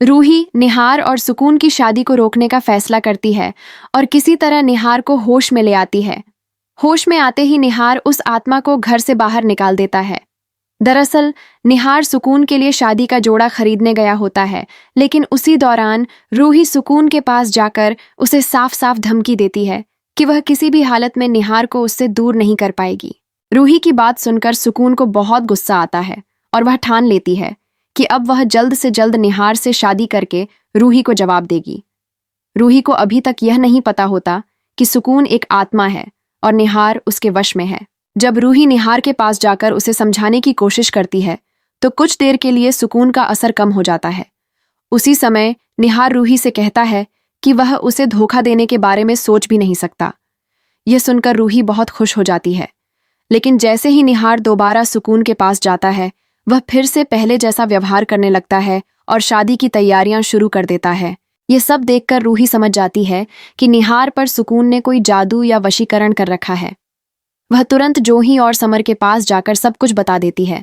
रूही निहार और सुकून की शादी को रोकने का फैसला करती है और किसी तरह निहार को होश में ले आती है। होश में आते ही निहार उस आत्मा को घर से बाहर निकाल देता है। दरअसल निहार सुकून के लिए शादी का जोड़ा खरीदने गया होता है, लेकिन उसी दौरान रूही सुकून के पास जाकर उसे साफ साफ धमकी देती है कि वह किसी भी हालत में निहार को उससे दूर नहीं कर पाएगी। रूही की बात सुनकर सुकून को बहुत गुस्सा आता है और वह ठान लेती है कि अब वह जल्द से जल्द निहार से शादी करके रूही को जवाब देगी। रूही को अभी तक यह नहीं पता होता कि सुकून एक आत्मा है और निहार उसके वश में है। जब रूही निहार के पास जाकर उसे समझाने की कोशिश करती है तो कुछ देर के लिए सुकून का असर कम हो जाता है। उसी समय निहार रूही से कहता है कि वह उसे धोखा देने के बारे में सोच भी नहीं सकता। यह सुनकर रूही बहुत खुश हो जाती है, लेकिन जैसे ही निहार दोबारा सुकून के पास जाता है वह फिर से पहले जैसा व्यवहार करने लगता है और शादी की तैयारियां शुरू कर देता है। ये सब देखकर रूही समझ जाती है कि निहार पर सुकून ने कोई जादू या वशीकरण कर रखा है। वह तुरंत जोही और समर के पास जाकर सब कुछ बता देती है।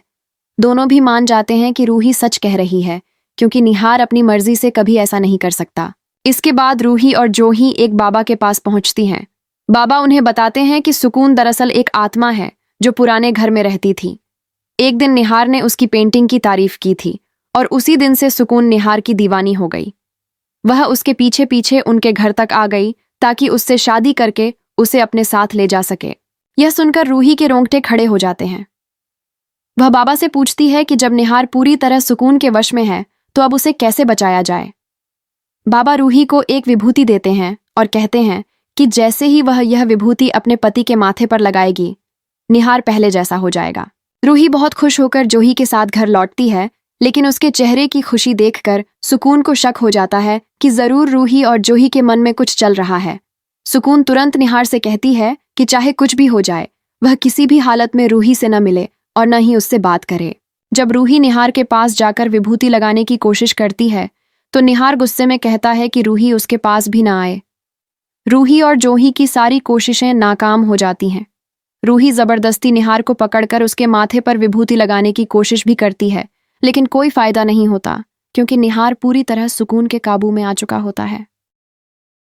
दोनों भी मान जाते हैं कि रूही सच कह रही है, क्योंकि निहार अपनी मर्जी से कभी ऐसा नहीं कर सकता। इसके बाद रूही और जोही एक बाबा के पास पहुंचती हैं। बाबा उन्हें बताते हैं कि सुकून दरअसल एक आत्मा है जो पुराने घर में रहती थी। एक दिन निहार ने उसकी पेंटिंग की तारीफ की थी और उसी दिन से सुकून निहार की दीवानी हो गई। वह उसके पीछे पीछे उनके घर तक आ गई ताकि उससे शादी करके उसे अपने साथ ले जा सके। यह सुनकर रूही के रोंगटे खड़े हो जाते हैं। वह बाबा से पूछती है कि जब निहार पूरी तरह सुकून के वश में है तो अब उसे कैसे बचाया जाए। बाबा रूही को एक विभूति देते हैं और कहते हैं कि जैसे ही वह यह विभूति अपने पति के माथे पर लगाएगी, निहार पहले जैसा हो जाएगा। रूही बहुत खुश होकर जोही के साथ घर लौटती है, लेकिन उसके चेहरे की खुशी देखकर सुकून को शक हो जाता है कि जरूर रूही और जोही के मन में कुछ चल रहा है। सुकून तुरंत निहार से कहती है कि चाहे कुछ भी हो जाए, वह किसी भी हालत में रूही से न मिले और न ही उससे बात करे। जब रूही निहार के पास जाकर विभूति लगाने की कोशिश करती है तो निहार गुस्से में कहता है कि रूही उसके पास भी ना आए। रूही और जोही की सारी कोशिशें नाकाम हो जाती हैं। रूही जबरदस्ती निहार को पकड़कर उसके माथे पर विभूति लगाने की कोशिश भी करती है, लेकिन कोई फायदा नहीं होता, क्योंकि निहार पूरी तरह सुकून के काबू में आ चुका होता है।